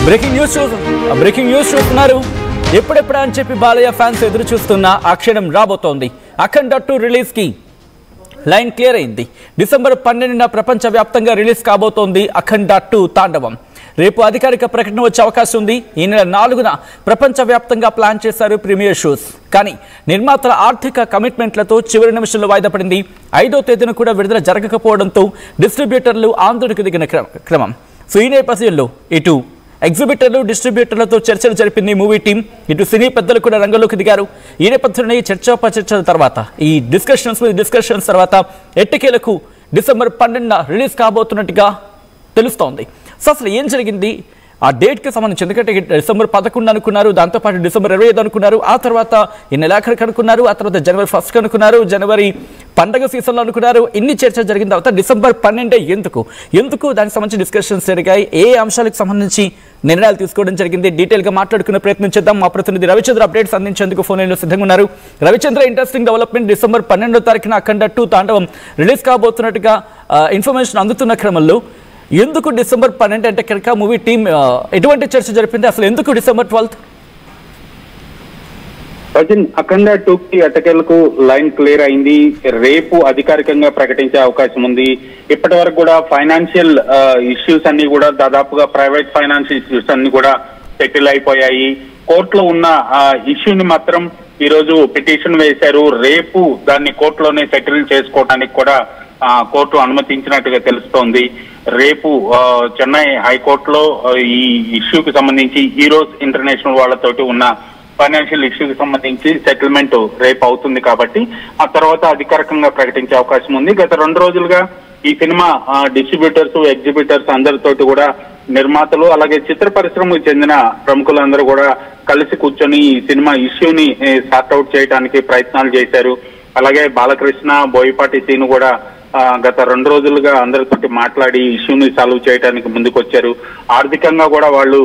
Breaking news చూస్తున్నారు. ఎప్పుడెప్పుడా అని చెప్పి బాలయ్య ఫ్యాన్స్ ఎదురు చూస్తున్న ఆ క్షణం రాబోతోంది. అఖండ 2 రిలీజ్ కి లైన్ క్లియర్ అయింది. డిసెంబర్ 12న ప్రపంచవ్యాప్తంగా రిలీజ్ కాబోతోంది అఖండ 2 తాండవం. రేపు అధికారిక ప్రకటన వచ్చే అవకాశం ఉంది. ఈ నెల 4న ప్రపంచవ్యాప్తంగా ప్లాన్ చేశారు ప్రీమియర్ షోస్. కానీ నిర్మాతల ఆర్థిక కమిట్మెంట్లతో చివరి నిమిషంలో వాయిదా పడింది. 5వ తేదీన కూడా విడుదల జరగకపోవడంతో డిస్ట్రిబ్యూటర్లు ఆందోళనకు దిగిన క్రమం. సో ఈ నేపథ్యంలో ఇటు ఎగ్జిబిటర్లు డిస్ట్రిబ్యూటర్లతో చర్చలు జరిపింది మూవీ టీం. ఇటు సినీ పెద్దలు కూడా రంగంలోకి దిగారు. ఈ నేపథ్యంలో ఈ చర్చల తర్వాత ఈ డిస్కషన్స్ తర్వాత ఎట్టకేలకు డిసెంబర్ 12న రిలీజ్ కాబోతున్నట్టుగా తెలుస్తోంది. సో అసలు ఏం జరిగింది ఆ డేట్కి సంబంధించి? ఎందుకంటే డిసెంబర్ 11 అనుకున్నారు, దాంతోపాటు డిసెంబర్ 25 అనుకున్నారు, ఆ తర్వాత ఈ నెలాఖరికి అనుకున్నారు, ఆ తర్వాత జనవరి 1st అనుకున్నారు, జనవరి పండగ సీజన్లో అనుకున్నారు. ఇన్ని చర్చలు జరిగిన తర్వాత డిసెంబర్ 12 ఎందుకు దానికి సంబంధించి డిస్కషన్స్ జరిగాయి, ఏ అంశాలకు సంబంధించి నిర్ణయాలు తీసుకోవడం జరిగింది, డీటెయిల్గా మాట్లాడుకునే ప్రయత్నం చేద్దాం. మా ప్రతినిధి రవిచంద్ర అప్డేట్స్ అందించేందుకు ఫోన్ లైన్లో సిద్ధంగా ఉన్నారు. Ravichandra, interesting development. డిసెంబర్ 12వ తారీఖున అఖండ 2 తాండవం రిలీజ్ కాబోతున్నట్టుగా ఇన్ఫర్మేషన్ అందుతున్న క్రమంలో ఎందుకు డిసెంబర్ 12 అంటే కనుక మూవీ టీం ఎటువంటి చర్చ జరిపింది? అసలు ఎందుకు డిసెంబర్ 12? అఖండ 2కి అటకెలకు లైన్ క్లియర్ అయింది. రేపు అధికారికంగా ప్రకటించే అవకాశం ఉంది. ఇప్పటి వరకు కూడా ఫైనాన్షియల్ ఇష్యూస్ అన్ని కూడా దాదాపుగా ప్రైవేట్ ఫైనాన్షియల్ ఇష్యూస్ అన్ని కూడా సెటిల్ అయిపోయాయి. కోర్టులో ఉన్న ఇష్యూని మాత్రం ఈ రోజు పిటిషన్ వేశారు. రేపు దాన్ని కోర్టులోనే సెటిల్ చేసుకోవడానికి కూడా కోర్టు అనుమతించినట్టుగా తెలుస్తోంది. రేపు చెన్నై హైకోర్టులో ఈ ఇష్యూకి సంబంధించి హీరోస్ ఇంటర్నేషనల్ వాళ్ళతోటి ఉన్న ఫైనాన్షియల్ ఇష్యూకి సంబంధించి సెటిల్మెంట్ రేపు అవుతుంది కాబట్టి ఆ తర్వాత అధికారికంగా ప్రకటించే అవకాశం ఉంది. గత 2 రోజులుగా ఈ సినిమా డిస్ట్రిబ్యూటర్స్, ఎగ్జిబిటర్స్ అందరితోటి కూడా నిర్మాతలు అలాగే చిత్ర పరిశ్రమకు చెందిన ప్రముఖులందరూ కూడా కలిసి కూర్చొని ఈ సినిమా ఇష్యూని సార్ట్అవుట్ చేయడానికి ప్రయత్నాలు చేశారు. అలాగే బాలకృష్ణ, బోయపాటి సీను కూడా గత 2 రోజులుగా అందరితోటి మాట్లాడి ఇష్యూని సాల్వ్ చేయడానికి ముందుకొచ్చారు. ఆర్థికంగా కూడా వాళ్ళు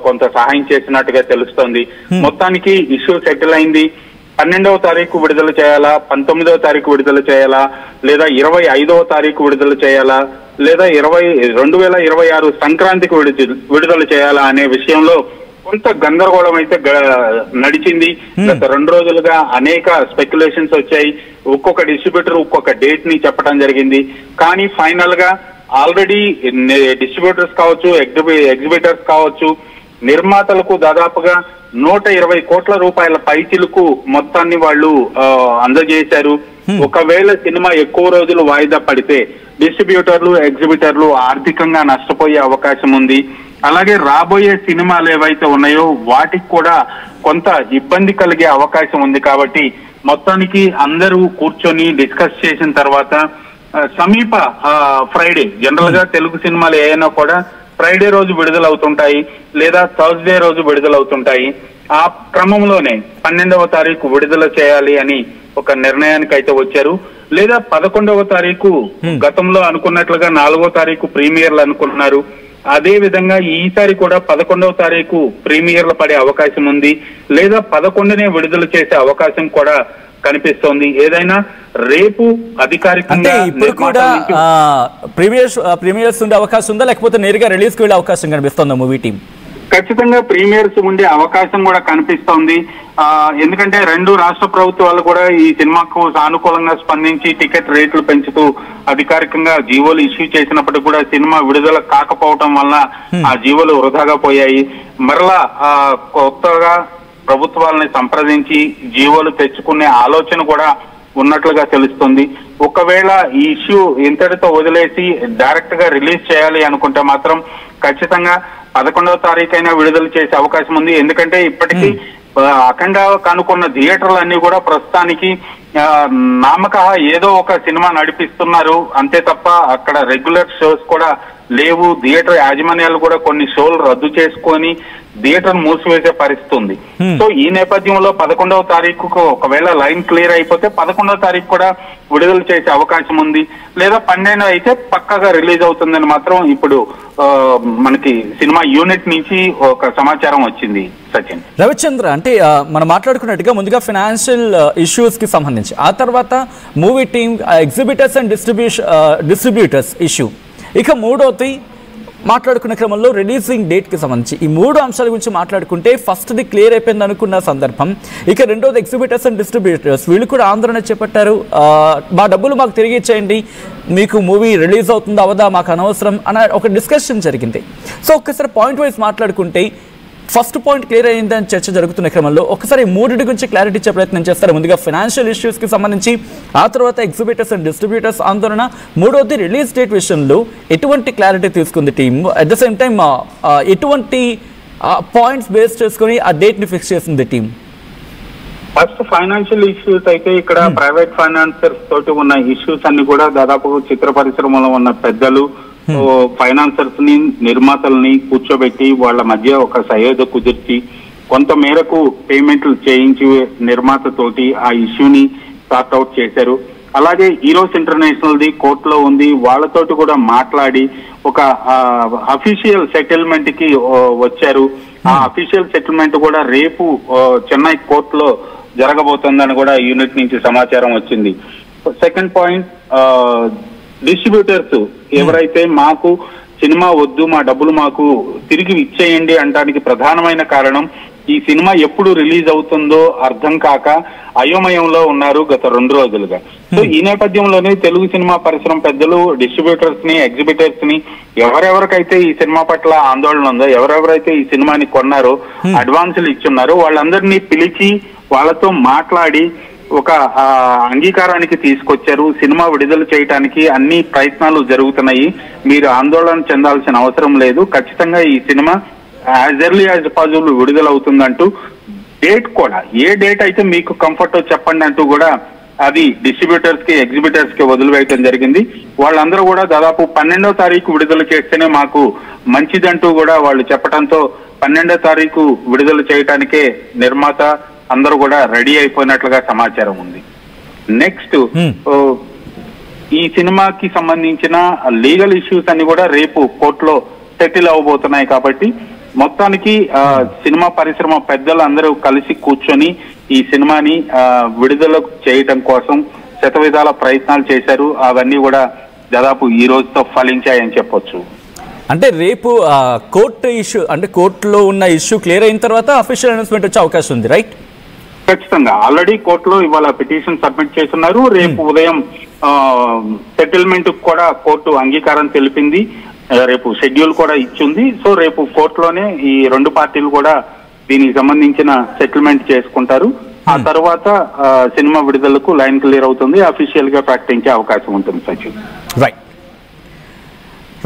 కొంత సహాయం చేసినట్టుగా తెలుస్తోంది. మొత్తానికి ఇష్యూ సెటిల్ అయింది. 12వ తారీఖు విడుదల చేయాలా, 19వ తారీఖు విడుదల చేయాలా, లేదా 25వ తారీఖు విడుదల చేయాలా, లేదా 2026 సంక్రాంతికి విడుదల చేయాలా అనే విషయంలో కొంత గందరగోళం అయితే నడిచింది. గత 2 రోజులుగా అనేక స్పెక్యులేషన్స్ వచ్చాయి. ఒక్కొక్క డిస్ట్రిబ్యూటర్ ఒక్కొక్క డేట్ ని చెప్పడం జరిగింది. కానీ ఫైనల్ గా ఆల్రెడీ డిస్ట్రిబ్యూటర్స్ కావచ్చు, ఎగ్జిబిటర్స్ కావచ్చు, నిర్మాతలకు దాదాపుగా 120 కోట్ల రూపాయల పైచిలకు మొత్తాన్ని వాళ్ళు అందజేశారు. ఒకవేళ సినిమా ఎక్కువ రోజులు వాయిదా పడితే డిస్ట్రిబ్యూటర్లు, ఎగ్జిబిటర్లు ఆర్థికంగా నష్టపోయే అవకాశం ఉంది. అలాగే రాబోయే సినిమాలు ఏవైతే ఉన్నాయో వాటికి కూడా కొంత ఇబ్బంది కలిగే అవకాశం ఉంది. కాబట్టి మొత్తానికి అందరూ కూర్చొని డిస్కస్ చేసిన తర్వాత సమీప ఫ్రైడే, జనరల్ గా తెలుగు సినిమాలు ఏమైనా కూడా ఫ్రైడే రోజు విడుదలవుతుంటాయి లేదా థర్స్డే రోజు విడుదలవుతుంటాయి. ఆ క్రమంలోనే 12వ తారీఖు విడుదల చేయాలి అని ఒక నిర్ణయానికి అయితే వచ్చారు. లేదా 11వ తారీఖు గతంలో అనుకున్నట్లుగా 4వ తారీఖు ప్రీమియర్లు అనుకున్నారు. అదే విధంగా ఈసారి కూడా 11వ తారీఖు ప్రీమియర్లు పడే అవకాశం ఉంది. లేదా 11నే విడుదల చేసే అవకాశం కూడా కనిపిస్తోంది. ఏదైనా రేపు అధికారికంగా ఇప్పుడు కూడా ప్రీమియర్స్ ఉండే అవకాశం ఉందా, లేకపోతే నేరుగా రిలీజ్ కి వెళ్ళే అవకాశం కనిపిస్తుందా మూవీ టీం? ఖచ్చితంగా ప్రీమియర్స్ ఉండే అవకాశం కూడా కనిపిస్తోంది. ఎందుకంటే 2 రాష్ట్ర ప్రభుత్వాలు కూడా ఈ సినిమాకు సానుకూలంగా స్పందించి టికెట్ రేట్లు పెంచుతూ అధికారికంగా జీవోలు ఇష్యూ చేసినప్పటికీ కూడా సినిమా విడుదల కాకపోవటం వల్ల ఆ జీవోలు వృధాగా పోయాయి. మరలా కొత్తగా ప్రభుత్వాలని సంప్రదించి జీవోలు తెచ్చుకునే ఆలోచన కూడా ఉన్నట్లుగా తెలుస్తుంది. ఒకవేళ ఈ ఇష్యూ ఇంతటితో వదిలేసి డైరెక్ట్ గా రిలీజ్ చేయాలి అనుకుంటే మాత్రం ఖచ్చితంగా 11వ తారీఖు అయినా విడుదల చేసే అవకాశం ఉంది. ఎందుకంటే ఇప్పటికీ అఖండ కనుక్కున్న థియేటర్లు అన్ని కూడా ప్రస్తుతానికి నామక ఏదో ఒక సినిమా నడిపిస్తున్నారు అంతే తప్ప అక్కడ రెగ్యులర్ షోస్ కూడా లేవు. థియేటర్ యాజమాన్యాలు కూడా కొన్ని షోలు రద్దు చేసుకొని థియేటర్ మూసివేసే పరిస్థితి ఉంది. సో ఈ నేపథ్యంలో 11వ తారీఖుకు ఒకవేళ లైన్ క్లియర్ అయిపోతే 11వ తారీఖు కూడా విడుదల చేసే అవకాశం ఉంది. లేదా 12 అయితే పక్కగా రిలీజ్ అవుతుందని మాత్రం ఇప్పుడు మనకి సినిమా యూనిట్ నుంచి ఒక సమాచారం వచ్చింది. సచిన్, రవిచంద్ర, అంటే మనం మాట్లాడుకున్నట్టుగా ముందుగా ఫైనాన్షియల్ ఇష్యూస్ కి సంబంధించి, ఆ తర్వాత movie team, exhibitors and distributors issue, ఇక మూడోది మాట్లాడుకునే క్రమంలో రిలీజింగ్ డేట్కి సంబంధించి ఈ 3 అంశాల గురించి మాట్లాడుకుంటే ఫస్ట్ది క్లియర్ అయిపోయింది అనుకున్న సందర్భం. ఇక రెండోది ఎగ్జిబిటర్స్ అండ్ డిస్ట్రిబ్యూటర్స్ వీళ్ళు కూడా ఆందోళన చేపట్టారు. మా డబ్బులు మాకు తిరిగి ఇచ్చేయండి, మీకు మూవీ రిలీజ్ అవుతుందా అవదా మాకు అనవసరం అన్న ఒక డిస్కషన్ జరిగింది. సో ఒక్కసారి పాయింట్ వైజ్ మాట్లాడుకుంటే ఫస్ట్ పాయింట్ క్లియర్ అయిందని చర్చ జరుగుతున్న క్రమంలో ఒకసారి 3 గురించి క్లారిటీ ఇచ్చే ప్రయత్నం చేస్తారు. ముందుగా ఫైనాన్షియల్ ఇష్యూస్కి సంబంధించి, ఆ తర్వాత ఎగ్జిబిటర్స్ అండ్ డిస్ట్రిబ్యూటర్స్ ఆందోళన, మూడోది రిలీజ్ డేట్ విషయంలో ఎటువంటి క్లారిటీ తీసుకుంది team, at the same time ఎటువంటి పాయింట్స్ బేస్ చేసుకొని ఆ డేట్ని ఫిక్స్ చేసింది టీమ్. ఫస్ట్ ఫైనాన్షియల్ ఇష్యూస్ అయితే ఇక్కడ ప్రైవేట్ ఫైనాన్సర్స్ తోటి ఉన్న ఇష్యూస్ అన్ని కూడా దాదాపు చిత్ర పరిశ్రమలో ఉన్న పెద్దలు ఫైనాన్సర్స్ ని నిర్మాతల్ని కూర్చోబెట్టి వాళ్ళ మధ్య ఒక సయోధ్య కుదిర్చి కొంత మేరకు పేమెంట్లు చేయించి నిర్మాత తోటి ఆ ఇష్యూని సార్ట్ అవుట్ చేశారు. అలాగే ఈరోస్ ఇంటర్నేషనల్ ది కోర్టులో ఉంది, వాళ్ళతోటి కూడా మాట్లాడి ఒక అఫీషియల్ సెటిల్మెంట్ కి వచ్చారు. ఆ అఫీషియల్ సెటిల్మెంట్ కూడా రేపు చెన్నై కోర్టులో జరగబోతోందని కూడా యూనిట్ నుంచి సమాచారం వచ్చింది. సెకండ్ పాయింట్, డిస్ట్రిబ్యూటర్స్ ఎవరైతే మాకు సినిమా వద్దు, మా డబ్బులు మాకు తిరిగి ఇచ్చేయండి అనడానికి ప్రధానమైన కారణం ఈ సినిమా ఎప్పుడు రిలీజ్ అవుతుందో అర్థం కాక అయోమయంలో ఉన్నారు గత 2 రోజులుగా. సో ఈ నేపథ్యంలోనే తెలుగు సినిమా పరిశ్రమ పెద్దలు డిస్ట్రిబ్యూటర్స్ ని, ఎగ్జిబిటర్స్ ని, ఎవరెవరికైతే ఈ సినిమా పట్ల ఆందోళన ఉందో, ఎవరెవరైతే ఈ సినిమాని కొన్నారో, అడ్వాన్సులు ఇచ్చున్నారో వాళ్ళందరినీ పిలిచి వాళ్ళతో మాట్లాడి ఒక అంగీకారానికి తీసుకొచ్చారు. సినిమా విడుదల చేయడానికి అన్ని ప్రయత్నాలు జరుగుతున్నాయి, మీరు ఆందోళన చెందాల్సిన అవసరం లేదు, ఖచ్చితంగా ఈ cinema as early as possible విడుదలవుతుందంటూ డేట్ కూడా ఏ డేట్ అయితే మీకు కంఫర్ట్ చెప్పండి అంటూ కూడా అది డిస్ట్రిబ్యూటర్స్ కి, ఎగ్జిబిటర్స్ కి వదిలివేయటం జరిగింది. వాళ్ళందరూ కూడా దాదాపు 12వ తారీఖు విడుదల చేస్తేనే మాకు మంచిదంటూ కూడా వాళ్ళు చెప్పడంతో 12వ తారీఖు విడుదల చేయడానికే నిర్మాత అందరూ కూడా రెడీ అయిపోయినట్లుగా సమాచారం ఉంది. నెక్స్ట్ ఈ సినిమాకి సంబంధించిన లీగల్ ఇష్యూస్ అన్ని కూడా రేపు కోర్టులో సెటిల్ అవబోతున్నాయి. కాబట్టి మొత్తానికి సినిమా పరిశ్రమ పెద్దలు అందరూ కలిసి కూర్చొని ఈ సినిమాని విడుదల చేయటం కోసం శతవిధాల ప్రయత్నాలు చేశారు. అవన్నీ కూడా దాదాపు ఈ రోజుతో ఫలించాయని చెప్పొచ్చు. అంటే రేపు కోర్టు ఇష్యూ, అంటే కోర్టులో ఉన్న ఇష్యూ క్లియర్ అయిన తర్వాత అఫీషియల్ అనౌన్స్మెంట్ వచ్చే అవకాశం ఉంది, రైట్? ఖచ్చితంగా ఆల్రెడీ కోర్టులో ఇవాళ పిటిషన్ సబ్మిట్ చేస్తున్నారు. రేపు ఉదయం సెటిల్మెంట్ కూడా కోర్టు అంగీకారం తెలిపింది, రేపు షెడ్యూల్ కూడా ఇచ్చింది. సో రేపు కోర్టులోనే ఈ 2 పార్టీలు కూడా దీనికి సంబంధించిన సెటిల్మెంట్ చేసుకుంటారు. ఆ తర్వాత సినిమా విడుదలకు లైన్ క్లియర్ అవుతుంది, అఫీషియల్ గా ప్రకటించే అవకాశం ఉంటుంది. Sachin,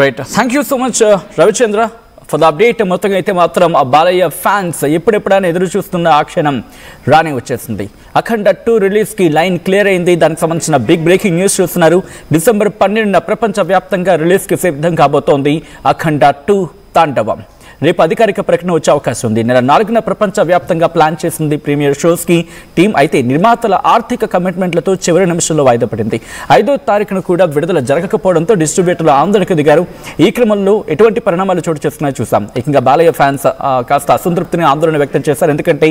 right, thank you so much Ravichandra for the update. మొత్తంగా అయితే మాత్రం ఆ బాలయ్య ఫ్యాన్స్ ఎప్పుడెప్పుడైనా ఎదురు చూస్తున్న ఆ క్షణం రానే వచ్చేసింది. అఖండ 2 రిలీజ్కి లైన్ క్లియర్ అయింది. దానికి సంబంధించిన బిగ్ బ్రేకింగ్ న్యూస్ చూస్తున్నారు. డిసెంబర్ 12న ప్రపంచవ్యాప్తంగా రిలీజ్కి సిద్ధం కాబోతోంది అఖండ 2 తాండవం. రేపు అధికారిక ప్రకటన వచ్చే అవకాశం ఉంది. నెల 4న ప్రపంచవ్యాప్తంగా ప్లాన్ చేసింది ప్రీమియర్ షోస్కి టీం. అయితే నిర్మాతల ఆర్థిక కమిట్మెంట్లతో చివరి నిమిషంలో వాయిదా పడింది. 5వ తారీఖున కూడా విడుదల జరగకపోవడంతో డిస్ట్రిబ్యూటర్లు ఆందోళనకు దిగారు. ఈ క్రమంలో ఎటువంటి పరిణామాలు చోటు చేసుకున్నాయో చూసాం. ఏకంగా బాలయ్య ఫ్యాన్స్ కాస్త అసంతృప్తిని, ఆందోళన వ్యక్తం చేశారు. ఎందుకంటే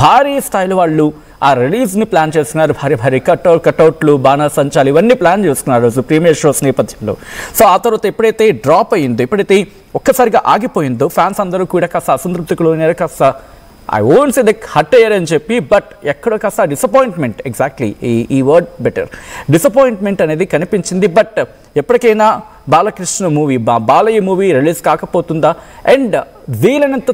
భారీ స్థాయిలో వాళ్ళు ఆ రిలీజ్ని ప్లాన్ చేస్తున్నారు. భారీ కట్అవుట్లు, బాణాసంచాలు ఇవన్నీ ప్లాన్ చేస్తున్నారు ప్రీమియర్ షోస్ నేపథ్యంలో. సో ఆ తర్వాత ఎప్పుడైతే డ్రాప్ అయ్యిందో, ఎప్పుడైతే ఒక్కసారిగా ఆగిపోయిందో ఫ్యాన్స్ అందరూ కూడా కాస్త అసంతృప్తికి లోనారు, కాస్త I won't say they hurt అయ్యారని చెప్పి, బట్ ఎక్కడో కాస్త డిసప్పాయింట్మెంట్, ఎగ్జాక్ట్లీ ఈ వర్డ్ బెటర్, డిసప్పాయింట్మెంట్ అనేది కనిపించింది. బట్ ఎప్పటికైనా Balakrishna movie, Balayya movie release కాకపోతుందా అండ్ వీలైనంత